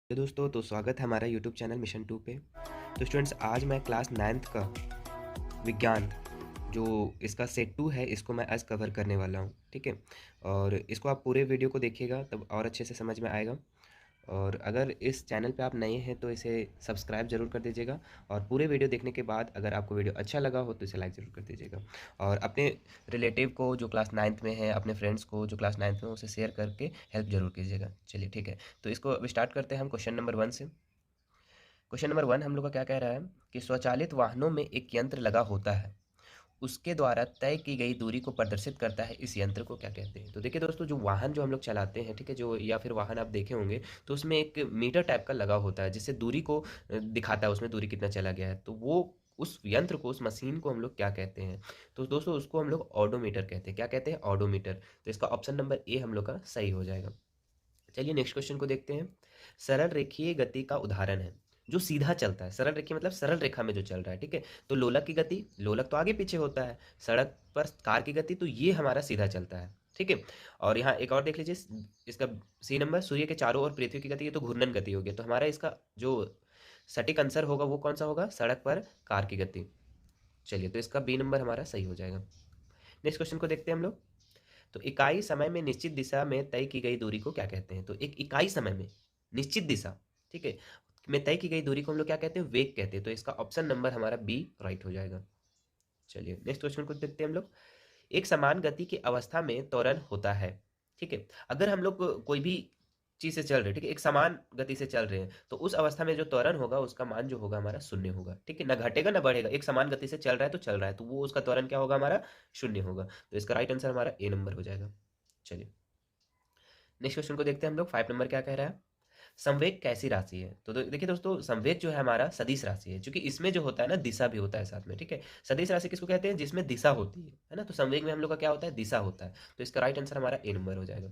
तो दोस्तों तो स्वागत है हमारा यूट्यूब चैनल मिशन 2 पे। तो स्टूडेंट्स आज मैं क्लास 9th का विज्ञान जो इसका सेट 2 है इसको मैं आज कवर करने वाला हूँ, ठीक है। और इसको आप पूरे वीडियो को देखिएगा तब और अच्छे से समझ में आएगा। और अगर इस चैनल पे आप नए हैं तो इसे सब्सक्राइब ज़रूर कर दीजिएगा। और पूरे वीडियो देखने के बाद अगर आपको वीडियो अच्छा लगा हो तो इसे लाइक ज़रूर कर दीजिएगा। और अपने रिलेटिव को जो क्लास 9th में है, अपने फ्रेंड्स को जो क्लास 9th में, उसे शेयर करके हेल्प ज़रूर कीजिएगा। चलिए ठीक है, तो इसको अब स्टार्ट करते हैं हम क्वेश्चन नंबर 1 से। क्वेश्चन नंबर 1 हम लोग का क्या कह रहा है कि स्वचालित वाहनों में एक यंत्र लगा होता है, उसके द्वारा तय की गई दूरी को प्रदर्शित करता है, इस यंत्र को क्या कहते हैं। तो देखिए दोस्तों, जो वाहन जो हम लोग चलाते हैं, ठीक है, जो या फिर वाहन आप देखे होंगे तो उसमें एक मीटर टाइप का लगा होता है जिससे दूरी को दिखाता है, उसमें दूरी कितना चला गया है। तो वो उस यंत्र को, उस मशीन को हम लोग क्या कहते हैं? तो दोस्तों उसको हम लोग ऑडोमीटर कहते हैं। क्या कहते हैं? ऑडोमीटर। तो इसका ऑप्शन नंबर ए हम लोग का सही हो जाएगा। चलिए नेक्स्ट क्वेश्चन को देखते हैं। सरल रेखीय गति का उदाहरण है जो सीधा चलता है। सरल रेखीय मतलब सरल रेखा में जो चल रहा है, ठीक है। तो लोलक की गति, लोलक तो आगे पीछे होता है। सड़क पर कार की गति, तो ये हमारा सीधा चलता है, ठीक है। और यहाँ एक और देख लीजिए, इसका सी नंबर, सूर्य के चारों ओर पृथ्वी की गति, ये तो घूर्णन गति होगी। तो हमारा इसका जो सटीक आंसर होगा वो कौन सा होगा? सड़क पर कार की गति। चलिए, तो इसका बी नंबर हमारा सही हो जाएगा। नेक्स्ट क्वेश्चन को देखते हैं हम लोग। तो इकाई समय में निश्चित दिशा में तय की गई दूरी को क्या कहते हैं? तो एक इकाई समय में निश्चित दिशा, ठीक है, में तय की गई दूरी को हम लोग क्या कहते हैं? वेग कहते हैं। तो इसका ऑप्शन नंबर हमारा बी राइट हो जाएगा। चलिए नेक्स्ट क्वेश्चन को देखते हैं हम लोग। एक समान गति की अवस्था में त्वरण होता है, ठीक है। अगर हम लोग कोई भी चीज से चल रहे हैं, ठीक है, एक समान गति से चल रहे हैं, तो उस अवस्था में जो त्वरण होगा उसका मान जो होगा हमारा शून्य होगा, ठीक है। ना घटेगा ना बढ़ेगा। एक समान गति से चल रहा है तो चल रहा है, तो वो उसका त्वरण क्या होगा? हमारा शून्य होगा। तो इसका राइट आंसर हमारा ए नंबर हो जाएगा। चलिए नेक्स्ट क्वेश्चन को देखते हैं हम लोग। 5 नंबर क्या कह रहा है? संवेग कैसी राशि है? तो देखिए दोस्तों, संवेग जो है हमारा सदिश राशि है, क्योंकि इसमें जो होता है ना, दिशा भी होता है साथ में, ठीक है। सदिश राशि किसको कहते हैं? जिसमें दिशा होती है ना। तो संवेग में हम लोग का क्या होता है? दिशा होता है। तो इसका राइट आंसर हमारा ए नंबर हो जाएगा।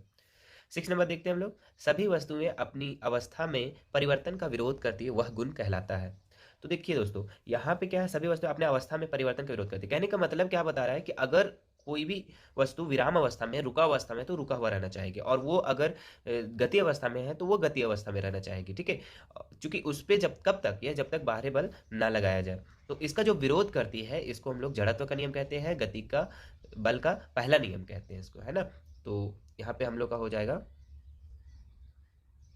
6 नंबर देखते हैं हम लोग। सभी वस्तुएं अपनी अवस्था में परिवर्तन का विरोध करती है, वह गुण कहलाता है। तो देखिए दोस्तों, यहाँ पे क्या है? सभी वस्तुएं अपने अवस्था में परिवर्तन का विरोध करती है। कहने का मतलब क्या बता रहा है कि अगर कोई भी वस्तु विराम अवस्था में, रुका अवस्था में, तो रुका हुआ रहना चाहेगी। और वो अगर गति अवस्था में है तो वो गति अवस्था में रहना चाहेगी, ठीक है। क्योंकि उस पर जब कब तक, यह जब तक बाहरी बल ना लगाया जाए। तो इसका जो विरोध करती है इसको हम लोग जड़त्व का नियम कहते हैं, गति का, बल का पहला नियम कहते हैं इसको, है ना। तो यहाँ पे हम लोग का हो जाएगा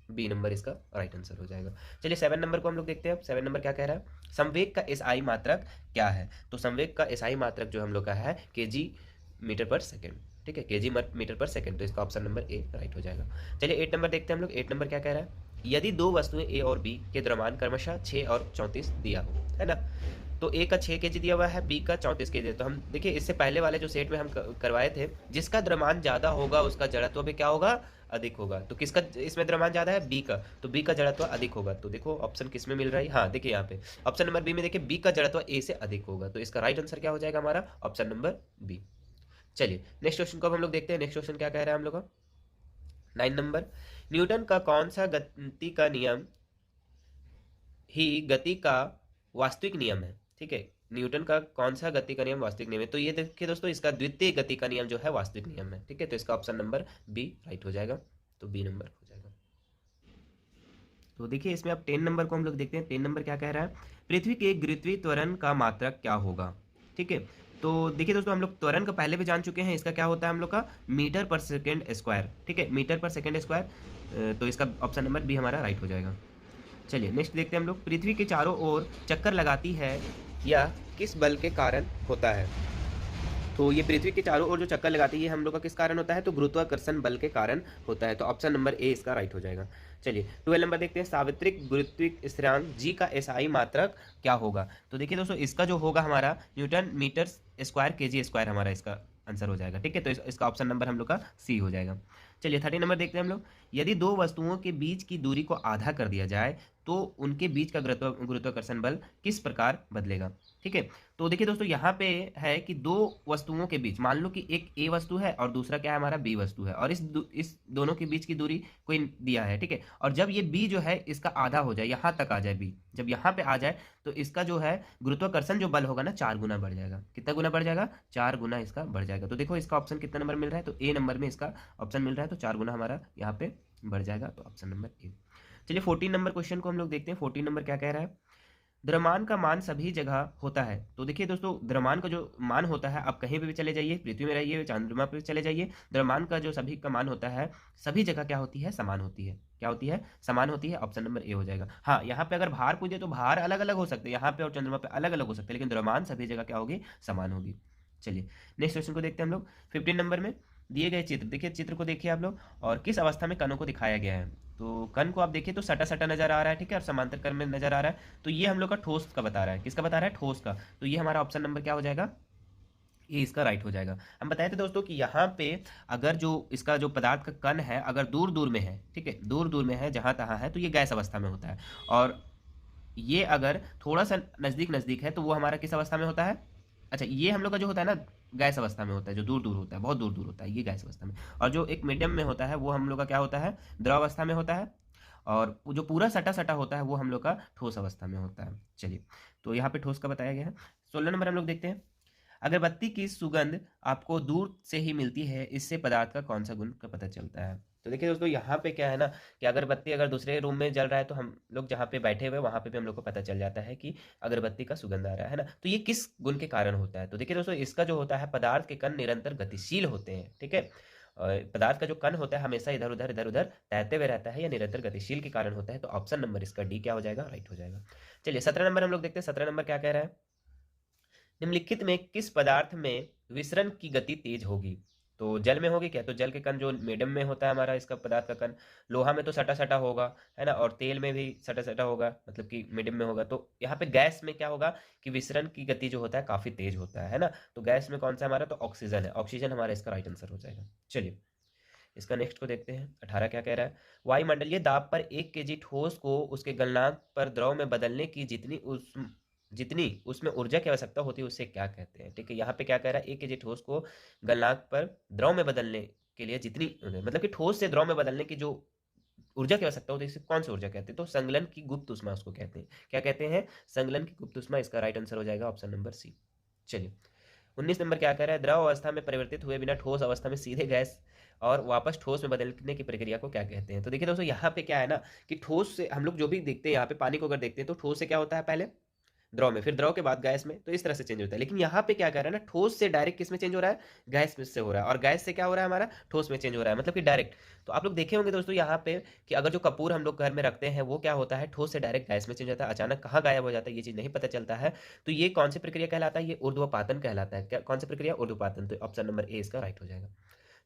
बी नंबर, इसका राइट आंसर हो जाएगा। चलिए 7 नंबर को हम लोग देखते हैं। अब 7 नंबर क्या कह रहा है? संवेग का एसआई मात्रक क्या है? तो संवेग का एसआई मात्रक जो हम लोग का है केजी मीटर पर सेकेंड, ठीक है, केजी मीटर पर सेकेंड। तो इसका ऑप्शन नंबर ए राइट हो जाएगा। चलिए 8 नंबर देखते हैं हम लोग। 8 नंबर क्या कह रहा है? यदि दो वस्तुएं ए और बी के द्रव्यमान क्रमशः 6 और 34 दिया हो, है ना। तो ए का 6 केजी दिया हुआ है, बी का 34 केजी। तो हम देखिए, इससे पहले वाले जो सेट में हम करवाए थे, जिसका द्रव्यमान ज्यादा होगा उसका जड़त्व भी क्या होगा? अधिक होगा। तो किसका इसमें द्रव्यमान ज्यादा है? बी का। तो बी का जड़त्व अधिक होगा। तो देखो ऑप्शन किस में मिल रहा है? हाँ देखिए यहाँ पे ऑप्शन नंबर बी में देखिए, बी का जड़त्व ए से अधिक होगा। तो इसका राइट आंसर क्या हो जाएगा? हमारा ऑप्शन नंबर बी। चलिए नेक्स्ट क्वेश्चन को हम लोग देखते हैं। नेक्स्ट क्वेश्चन क्या कह रहा है हम लोग का? 9 नंबर। न्यूटन का कौन सा गति का नियम ही गति का वास्तविक नियम है, ठीक है। न्यूटन का कौन सा गति का नियम वास्तविक नियम है? तो ये देखिए दोस्तों, इसका द्वितीय गति का नियम जो है वास्तविक नियम है, ठीक है। तो इसका ऑप्शन नंबर बी राइट हो जाएगा। तो बी नंबर हो जाएगा। तो देखिए इसमें अब 10 नंबर को हम लोग देखते हैं। 10 नंबर क्या कह रहा है? पृथ्वी के गुरुत्वीय त्वरण का मात्रक क्या होगा, ठीक है। तो देखिए दोस्तों, हम लोग त्वरण का पहले भी जान चुके हैं। इसका क्या होता है हम लोग का? मीटर पर सेकेंड स्क्वायर, ठीक है, मीटर पर सेकेंड स्क्वायर। तो इसका ऑप्शन नंबर बी हमारा राइट हो जाएगा। चलिए नेक्स्ट देखते हैं हम लोग। पृथ्वी के चारों ओर चक्कर लगाती है, यह किस बल के कारण होता है? तो ये पृथ्वी के चारों ओर जो चक्कर लगाती है हम लोग का किस कारण होता है? तो गुरुत्वाकर्षण बल के कारण होता है। तो ऑप्शन नंबर ए इसका राइट हो जाएगा। चलिए 12 नंबर देखते हैं। सावित्रिक गुरुत्विक स्थिरांक जी का एसआई मात्रक क्या होगा? तो देखिए दोस्तों, इसका जो होगा हमारा newton metre square KG square हमारा इसका आंसर हो जाएगा, ठीक है। तो इसका ऑप्शन नंबर हम लोग का सी हो जाएगा। चलिए 30 नंबर देखते हैं हम लोग। यदि दो वस्तुओं के बीच की दूरी को आधा कर दिया जाए तो उनके बीच का गुरुत्वाकर्षण बल किस प्रकार बदलेगा, ठीक है। तो देखिए दोस्तों, यहाँ पे है कि दो वस्तुओं के बीच, मान लो कि एक ए वस्तु है और दूसरा क्या है? हमारा बी वस्तु है। और इस दोनों के बीच की दूरी कोई दिया है, ठीक है। और जब ये बी जो है इसका आधा हो जाए, यहाँ तक आ जाए बी, जब यहाँ पे आ जाए तो इसका जो है गुरुत्वाकर्षण जो बल होगा ना, 4 गुना बढ़ जाएगा। कितना गुना बढ़ जाएगा? 4 गुना इसका बढ़ जाएगा। तो देखो इसका ऑप्शन कितना नंबर मिल रहा है? तो ए नंबर में इसका ऑप्शन मिल रहा है। तो 4 गुना हमारा यहाँ पे बढ़ जाएगा। तो ऑप्शन नंबर ए। चलिए 14 नंबर क्वेश्चन को हम लोग देखते हैं। 14 नंबर क्या कह रहा है, द्रव्यमान का मान सभी जगह होता है। तो देखिए दोस्तों, द्रव्यमान का जो मान होता है, आप कहीं पे भी चले जाइए, पृथ्वी में रहिए, चंद्रमा पे चले जाइए, द्रव्यमान का जो सभी का मान होता है सभी जगह क्या होती है, समान होती है। क्या होती है, समान होती है। ऑप्शन नंबर ए हो जाएगा। हाँ, यहाँ पे अगर भार पूछे तो भार अलग अलग हो सकते हैं, यहाँ पे और चंद्रमा पे अलग अलग हो सकते हैं, लेकिन द्रव्यमान सभी जगह क्या होगी, समान होगी। चलिए नेक्स्ट क्वेश्चन को देखते हैं हम लोग। 15 नंबर में दिए गए चित्र, देखिए चित्र को देखिए आप लोग, और किस अवस्था में कणों को दिखाया गया है। तो कण को आप देखिए तो सटा सटा नजर आ रहा है, ठीक है, और समांतर क्रम में नजर आ रहा है। तो ये हम लोग का ठोस का बता रहा है, किसका बता रहा है, ठोस का। तो ये हमारा ऑप्शन नंबर क्या हो जाएगा, ये इसका राइट हो जाएगा। हम बताए थे दोस्तों कि यहाँ पे अगर जो इसका जो पदार्थ का कण है अगर दूर दूर में है, ठीक है, दूर दूर में है, जहाँ तहाँ है, तो ये गैस अवस्था में होता है। और ये अगर थोड़ा सा नज़दीक नज़दीक है तो वो हमारा किस अवस्था में होता है, अच्छा ये हम लोग का जो होता है ना, गैस अवस्था में होता है। जो दूर दूर होता है, बहुत दूर दूर होता है, ये गैस अवस्था में। और जो एक मीडियम में होता है वो हम लोग का क्या होता है, द्रव अवस्था में होता है। और जो पूरा सटा सटा होता है वो हम लोग का ठोस अवस्था में होता है। चलिए, तो यहाँ पे ठोस का बताया गया है। 16 नंबर हम लोग देखते हैं, अगरबत्ती की सुगंध आपको दूर से ही मिलती है, इससे पदार्थ का कौन सा गुण का पता चलता है। तो देखिए दोस्तों, यहाँ पे क्या है ना कि अगरबत्ती अगर दूसरे रूम में जल रहा है तो हम लोग जहाँ पे बैठे हुए वहाँ पे भी हम लोग को पता चल जाता है कि अगरबत्ती का सुगंध आ रहा है ना। तो ये किस गुण के कारण होता है, तो देखिए दोस्तों, इसका जो होता है, पदार्थ के कण निरंतर गतिशील होते हैं, ठीक है। और पदार्थ का जो कण होता है हमेशा इधर उधर तैरते हुए रहता है या निरंतर गतिशील के कारण होता है। तो ऑप्शन नंबर इसका डी क्या हो जाएगा, राइट हो जाएगा। चलिए 17 नंबर हम लोग देखते हैं। 17 नंबर क्या कह रहा है, निम्नलिखित में किस पदार्थ में विसरण की गति तेज होगी। तो जल में होगी क्या, तो जल के कण जो मीडियम में होता है हमारा इसका पदार्थ का कण, लोहा में तो सटा सटा होगा, है ना, और तेल में भी सटा सटा होगा, मतलब कि मीडियम में होगा। तो यहाँ पे गैस में क्या होगा कि विसरण की गति जो होता है काफी तेज होता है ना। तो गैस में कौन सा हमारा, तो ऑक्सीजन है, ऑक्सीजन हमारा इसका राइट आंसर हो जाएगा। चलिए इसका नेक्स्ट को देखते हैं। 18 क्या कह रहा है, वायुमंडलीय दाब पर 1 kg ठोस को उसके गलनांक पर द्रव में बदलने की जितनी उसमें ऊर्जा की आवश्यकता होती है उसे क्या कहते हैं। ठीक है, यहाँ पे क्या कह रहा है, 1 kg ठोस को गलनांक पर द्रव में बदलने के लिए जितनी, मतलब कि ठोस से द्रव में बदलने की जो ऊर्जा की आवश्यकता होती है, इसे कौन सी ऊर्जा कहते हैं, तो संगलन की गुप्त उष्मा उसको कहते हैं। क्या कहते हैं, संगलन की गुप्त उष्मा, इसका राइट आंसर हो जाएगा ऑप्शन नंबर सी। चलिए 19 नंबर क्या कह रहा है, द्रव अवस्था में परिवर्तित हुए बिना ठोस अवस्था में सीधे गैस और वापस ठोस में बदलने की प्रक्रिया को क्या कहते हैं। तो देखिए दोस्तों, यहाँ पे क्या है ना कि ठोस से हम लोग जो भी देखते हैं, यहाँ पे पानी को अगर देखते हैं तो ठोस से क्या होता है, पहले द्रव में, फिर द्रव के बाद गैस में, तो इस तरह से चेंज होता है। लेकिन यहाँ पे क्या कह रहा है ना, ठोस से डायरेक्ट किस में चेंज हो रहा है, गैस में से हो रहा है, और गैस से क्या हो रहा है हमारा, ठोस में चेंज हो रहा है, मतलब कि डायरेक्ट। तो आप लोग देखे होंगे दोस्तों यहाँ पे कि अगर जो कपूर हम लोग घर में रखते हैं वो क्या होता है, ठोस से डायरेक्ट गैस में चेंज होता है, अचानक कहाँ गायब हो जाता है ये चीज नहीं पता चलता है। तो ये कौन सी प्रक्रिया कहलाता है, ये ऊर्ध्वपातन कहलाता है। क्या, कौन सी प्रक्रिया, ऊर्ध्वपातन। तो ऑप्शन नंबर ए इसका राइट हो जाएगा।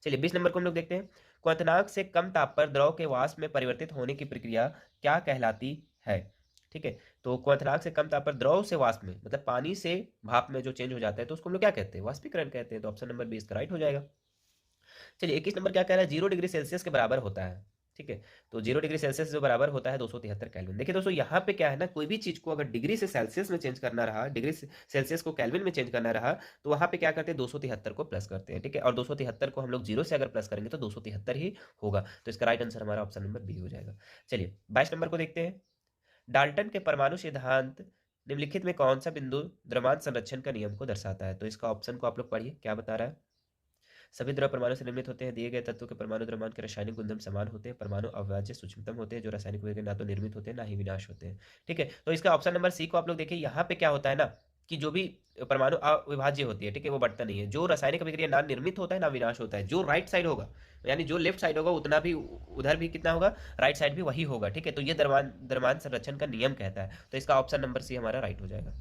चलिए 20 नंबर को हम लोग देखते हैं, क्वथनांक से कम ताप पर द्रव के वाष्प में परिवर्तित होने की प्रक्रिया क्या कहलाती है। ठीक है, तो क्वथनांक से कम ताप पर द्रव से वाष्प में, मतलब पानी से भाप में जो चेंज हो जाता है, तो उसको हम लोग क्या कहते हैं, वाष्पीकरण कहते हैं। तो ऑप्शन नंबर 20 का राइट हो जाएगा। चलिए 21 नंबर क्या कह रहा है, 0 डिग्री सेल्सियस के बराबर होता है। ठीक है, तो 0 डिग्री सेल्सियस जो बराबर होता है 273 केल्विन। देखिए दोस्तों, यहाँ पे क्या है ना, कोई भी चीज को अगर डिग्री से सेल्सियस में चेंज करना रहा, डिग्री सेल्सियस को केल्विन में चेंज करना रहा, तो वहां पे क्या करते हैं, 273 को प्लस करते हैं। ठीक है, और 273 को हम लोग जीरो से अगर प्लस करेंगे तो 273 ही होगा। तो इसका राइट आंसर हमारा ऑप्शन नंबर बी हो जाएगा। चलिए 22 नंबर को देखते हैं, डाल्टन के परमाणु सिद्धांत निम्नलिखित में कौन सा बिंदु द्रव्यमान संरक्षण का नियम को दर्शाता है। तो इसका ऑप्शन को आप लोग पढ़िए, क्या बता रहा है, सभी द्रव परमाणु से निर्मित होते हैं, दिए गए तत्वों के परमाणु द्रव्यमान के रासायनिक गुणधर्म समान होते हैं, परमाणु अविभाज्य सूक्ष्मतम होते हैं, जो रासायनिक वेग ना तो निर्मित होते हैं ना ही विनाश होते हैं। ठीक है, तो इसका ऑप्शन नंबर सी को आप लोग देखिए, यहाँ पे क्या होता है ना कि जो भी परमाणु अविभाज्य होती है, ठीक है, वो बढ़ता नहीं है। जो रासायनिक अभिक्रिया ना निर्मित होता है ना विनाश होता है, जो राइट साइड होगा, यानी जो लेफ्ट साइड होगा उतना भी उधर भी कितना होगा, राइट साइड भी वही होगा। ठीक है, तो ये द्रव्यमान संरक्षण का नियम कहता है। तो इसका ऑप्शन नंबर सी हमारा राइट हो जाएगा।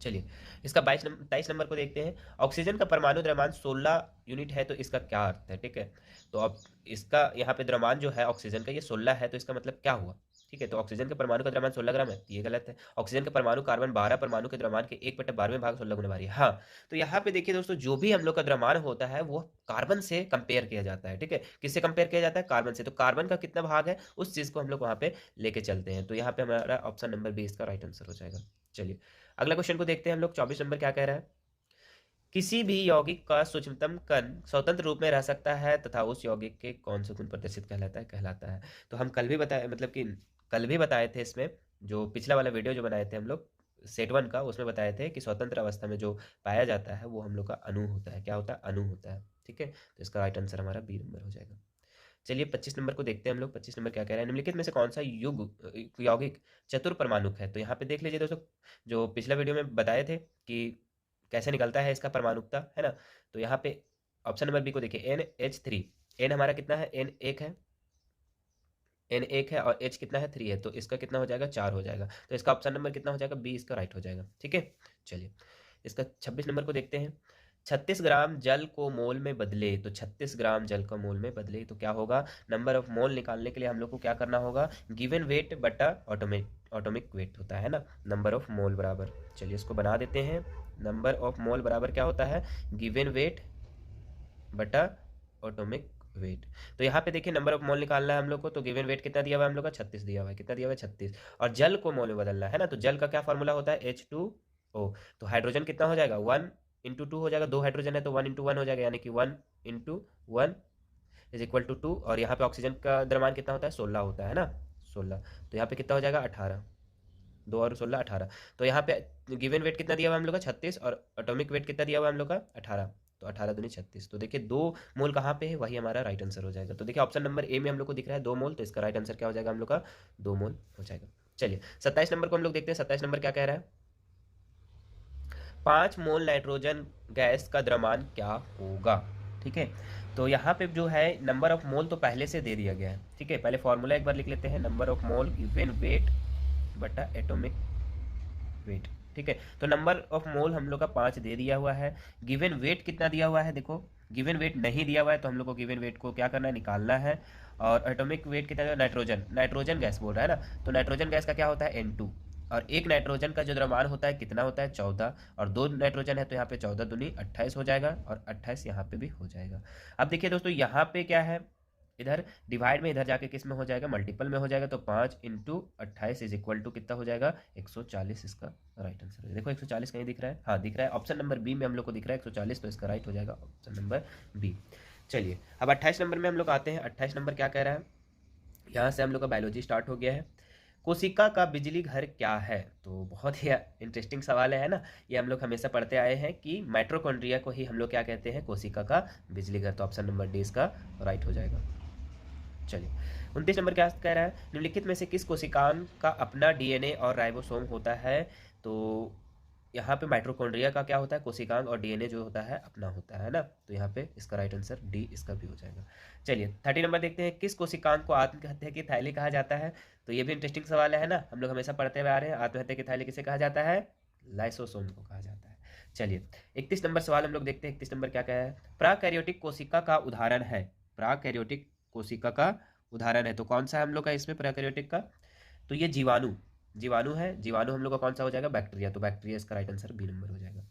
चलिए इसका 23 नंबर को देखते हैं, ऑक्सीजन का परमाणु द्रव्यमान 16 यूनिट है, तो इसका क्या अर्थ है। ठीक है, तो अब इसका यहाँ पे द्रव्यमान जो है ऑक्सीजन का ये 16 है, तो इसका मतलब क्या हुआ। ठीक है, तो ऑक्सीजन के परमाणु का द्रव्यमान 16 ग्राम है, ये गलत है। ऑक्सीजन के परमाणु कार्बन 12 परमाणु के द्रव्यमान के 1/12 भाग 16 गुना भारी है। हाँ, तो यहाँ पे देखिए दोस्तों, जो भी हम लोग का द्रव्यमान होता है वो कार्बन से कंपेयर किया जाता है। ठीक है, किससे कंपेयर किया जाता है, कार्बन से। तो कार्बन का कितना भाग है उस चीज को हम लोग वहां पे लेके चलते हैं। तो यहाँ पे हमारा ऑप्शन नंबर 20 का राइट आंसर हो जाएगा। चलिए अगला क्वेश्चन को देखते हैं हम लोग। 24 नंबर क्या कह रहा है, किसी भी यौगिक का सूक्ष्मतम कण स्वतंत्र रूप में रह सकता है तथा उस यौगिक के कौन सा गुण प्रदर्शित कहलाता है। तो हम कल भी बताए, मतलब कि कल भी बताए थे इसमें, जो पिछला वाला वीडियो जो बनाए थे हम लोग सेट 1 का, उसमें बताए थे कि स्वतंत्र अवस्था में जो पाया जाता है वो हम लोग का अणु होता है। क्या होता है, अणु होता है। ठीक है, तो इसका राइट आंसर हमारा बी नंबर हो जाएगा। चलिए 25 नंबर को देखते हैं हम लोग। 25 नंबर क्या कह रहा है, निम्नलिखित में से कौन सा यौगिक चतुर परमाणुक है। तो यहाँ पे देख लीजिए दोस्तों, जो पिछला वीडियो में बताए थे कि कैसे निकलता है इसका परमाणुकता, है ना। तो यहाँ पे ऑप्शन नंबर बी को देखिए, NH3। एन हमारा कितना है, एन एक है, एन एक है, और एच कितना है, 3 है, तो इसका कितना हो जाएगा, 4 हो जाएगा। तो इसका ऑप्शन नंबर कितना हो जाएगा, बी इसका राइट हो जाएगा। ठीक है, चलिए इसका 26 नंबर को देखते हैं। 36 ग्राम जल को मोल में बदले, तो 36 ग्राम जल को मोल में बदले तो क्या होगा, नंबर ऑफ मोल निकालने के लिए हम लोग को क्या करना होगा, गिवन वेट बटा ऑटोमिक वेट होता है ना, नंबर ऑफ मोल बराबर। चलिए इसको बना देते हैं। नंबर ऑफ मोल बराबर क्या होता है, गिवन वेट बटा ऑटोमिक वेट। तो यहाँ पे देखिए नंबर ऑफ मोल निकालना है हम लोग को, तो गिवन वेट कितना दिया हुआ है हम लोग का, 36 दिया हुआ है। कितना दिया हुआ है, 36। और जल को मोल में बदलना है ना, तो जल का क्या फॉर्मूला होता है, H2O। तो हाइड्रोजन कितना हो जाएगा, 1 × 2 हो जाएगा, 2 हाइड्रोजन है तो 1 × 1 हो जाएगा, यानी कि 1 × 1 = 2। और यहाँ पे ऑक्सीजन का द्रव्यमान कितना होता है, 16 होता है ना, 16। तो यहाँ पे कितना हो जाएगा, 18। 2 और 16 18। तो यहाँ पे गिवन वेट कितना दिया हुआ है हम लोग का, 36, और एटॉमिक वेट कितना दिया हुआ है हम लोग का, 18। तो 18 दूनी 36। तो देखिए 2 मोल कहाँ पे है, वही हमारा राइट आंसर हो जाएगा। तो देखिए ऑप्शन नंबर ए में हम लोग को दिख रहा है 2 मोल, तो इसका राइट आंसर क्या हो जाएगा हम लोग का, 2 मोल हो जाएगा। चलिए 27 नंबर को हम लोग देखते हैं। 27 नंबर क्या कह रहा है, 5 मोल नाइट्रोजन गैस का द्रव्यमान क्या होगा। ठीक है, तो यहाँ पे जो है नंबर ऑफ मोल तो पहले से दे दिया गया है। ठीक है, पहले फॉर्मूला एक बार लिख लेते हैं, number of mole given weight बटा एटॉमिक वेट। ठीक है, तो नंबर ऑफ मोल हम लोग का 5 दे दिया हुआ है। गिवन वेट कितना दिया हुआ है, देखो गिवन वेट नहीं दिया हुआ है, तो हम लोग को गिवन वेट को क्या करना है, निकालना है। और एटॉमिक वेट कितना, नाइट्रोजन गैस बोल रहा है ना, तो नाइट्रोजन गैस का क्या होता है, N2। और एक नाइट्रोजन का जो द्रव्यमान होता है कितना होता है, 14। और 2 नाइट्रोजन है तो यहाँ पे 14 दूनी 28 हो जाएगा, और 28 यहाँ पे भी हो जाएगा। अब देखिए दोस्तों यहाँ पे क्या है, इधर डिवाइड में इधर जाके किस में हो जाएगा, मल्टीपल में हो जाएगा। तो 5 × 28 = कितना हो जाएगा, 140 इसका राइट आंसर है। देखो 140 कहीं दिख रहा है, हाँ दिख रहा है, ऑप्शन नंबर बी में हम लोग को दिख रहा है 140, तो इसका राइट हो जाएगा ऑप्शन नंबर बी। चलिए अब 28 नंबर में हम लोग आते हैं। 28 नंबर क्या कह रहा है, यहाँ से हम लोग का बायोलॉजी स्टार्ट हो गया है। कोशिका का बिजली घर क्या है, तो बहुत ही इंटरेस्टिंग सवाल है ना। ये हम लोग हमेशा पढ़ते आए हैं कि माइटोकॉन्ड्रिया को ही हम लोग क्या कहते हैं, कोशिका का बिजली घर। तो ऑप्शन नंबर डी इसका राइट हो जाएगा। चलिए 29 नंबर क्या कह रहा है, निम्नलिखित में से किस कोशिकांग का अपना डीएनए और राइबोसोम होता है। तो यहाँ पे माइटोकॉन्ड्रिया का क्या होता है, कोशिकांग, और डीएनए जो होता है अपना होता है ना। तो यहाँ पे इसका राइट आंसर डी इसका भी हो जाएगा। चलिए 30 नंबर देखते हैं, किस कोशिकांग को आत्महत्या की थैली कहा जाता है। तो ये भी इंटरेस्टिंग सवाल है ना, हम लोग हमेशा पढ़ते हुए आ रहे हैं। आत्महत्या की थैली किसे कहा जाता है, लाइसोसोम को कहा जाता है। चलिए 31 नंबर सवाल हम लोग देखते हैं। 31 नंबर क्या कहा है, प्राकैरियोटिक कोशिका का उदाहरण है। प्राकैरियोटिक कोशिका का उदाहरण है, तो कौन सा है हम लोग का इसमें प्रैकैरियोटिक का, तो ये जीवाणु है। जीवाणु हम लोग का कौन सा हो जाएगा, बैक्टीरिया। तो बैक्टीरिया इसका राइट आंसर बी नंबर हो जाएगा।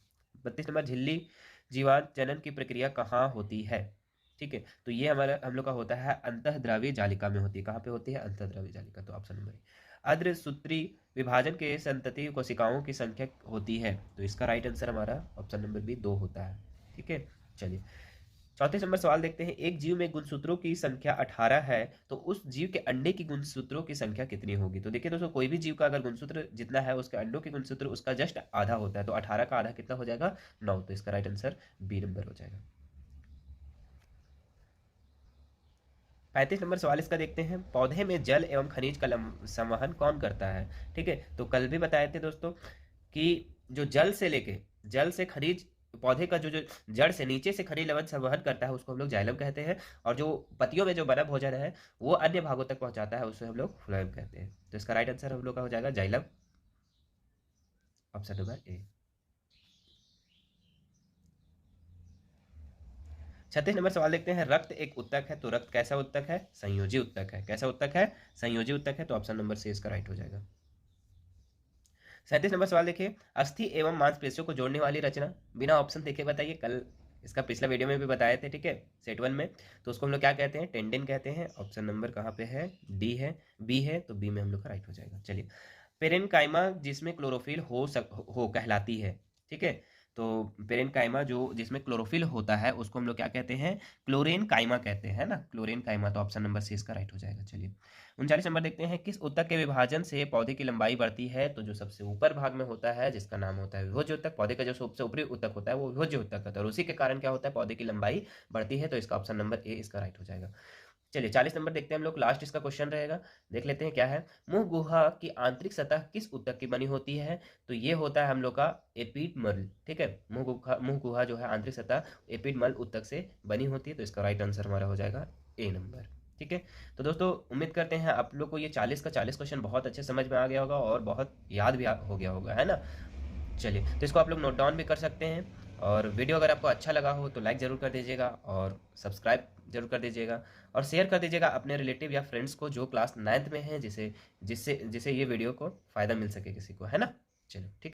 32 नंबर, झिल्ली जीवाणु जनन की प्रक्रिया कहाँ होती है। ठीक है, तो ये हमारा हम लोग का होता है अंतःद्रव्य जालिका में होती है। कहाँ पे होती है, अंतःद्रव्य जालिका। तो ऑप्शन नंबर अर्धसूत्री विभाजन के संतति कोशिकाओं की संख्या होती है, तो इसका राइट आंसर हमारा ऑप्शन नंबर बी 2 होता है। ठीक है, चलिए 34 नंबर सवाल देखते हैं, एक जीव में गुणसूत्रों की संख्या 18 है, तो उस जीव के अंडे की गुणसूत्रों की संख्या कितनी होगी। तो देखिए दोस्तों, कोई भी जीव का अगर गुणसूत्र जितना है उसके अंडों के गुणसूत्र उसका जस्ट आधा होता है, तो 18 का आधा कितना हो जाएगा, 9। तो इसका राइट आंसर बी नंबर हो जाएगा। 35 नंबर सवाल इसका देखते हैं, पौधे में जल एवं खनिज का संवहन कौन करता है। ठीक है, तो कल भी बताए थे दोस्तों कि जो जल से खनिज, पौधे का जो जो जड़ से नीचे से खनिज लवण संवहन करता है उसको हम लोग जाइलम कहते हैं, और जो पत्तियों में जो बना भोजन है वो अन्य भागों तक पहुंचाता है उसे हम लोग फ्लोएम कहते हैं। तो इसका राइट आंसर हम लोग का हो जाएगा xylem, option number A. 36 number सवाल देखते हैं, रक्त एक उत्तक है, तो रक्त कैसा उत्तक है, संयोजी उत्तक है। कैसा उत्तक है, संयोजी उत्तक है। तो ऑप्शन नंबर सी इसका राइट हो जाएगा। 37 नंबर सवाल देखिए, अस्थि एवं मांसपेशियों को जोड़ने वाली रचना, बिना ऑप्शन देखे बताइए। कल इसका पिछला वीडियो में भी बताए थे, ठीक है, सेट 1 में। तो उसको हम लोग क्या कहते हैं, टेंडिन कहते हैं। ऑप्शन नंबर कहाँ पे है, डी है, बी है, तो बी में हम लोग का राइट हो जाएगा। चलिए पेरेनकाइमा जिसमें क्लोरोफिल हो कहलाती है। ठीक है, तो पेरेनकाइमा जो जिसमें क्लोरोफिल होता है उसको हम लोग क्या कहते हैं, क्लोरेन काइमा कहते हैं ना, क्लोरेन काइमा। तो ऑप्शन नंबर सी इसका राइट हो जाएगा। चलिए 39 नंबर देखते हैं, किस उत्तक के विभाजन से पौधे की लंबाई बढ़ती है। तो जो सबसे ऊपर भाग में होता है जिसका नाम होता है विभोज्य उत्तक, पौधे का जो सबसे ऊपरी उत्तक होता है वो विभोज्य उत्तक होता है, और उसी के कारण क्या होता है, पौधे की लंबाई बढ़ती है। तो इसका ऑप्शन नंबर ए इसका राइट हो जाएगा। चलिए 40 नंबर देखते हैं हम लोग, लास्ट इसका क्वेश्चन रहेगा। देख लेते हैं क्या है। मुंह गुहा की आंतरिक सतह किस ऊतक की बनी होती है? तो ये होता है हम लोग का एपिडर्मल। ठीक है, मुंह गुहा जो है आंतरिक सतह एपिडर्मल ऊतक से बनी होती है। तो इसका राइट आंसर हमारा हो जाएगा ए नंबर। ठीक है, तो दोस्तों उम्मीद करते हैं आप लोग को ये 40 का 40 क्वेश्चन बहुत अच्छे समझ में आ गया होगा और बहुत याद भी हो गया होगा, है ना। चलिए, तो इसको आप लोग नोट डाउन भी कर सकते हैं। और वीडियो अगर आपको अच्छा लगा हो तो लाइक ज़रूर कर दीजिएगा और सब्सक्राइब ज़रूर कर दीजिएगा और शेयर कर दीजिएगा अपने रिलेटिव या फ्रेंड्स को जो क्लास 9th में हैं, जिसे जिससे जिसे ये वीडियो को फ़ायदा मिल सके किसी को, है ना। चलिए ठीक।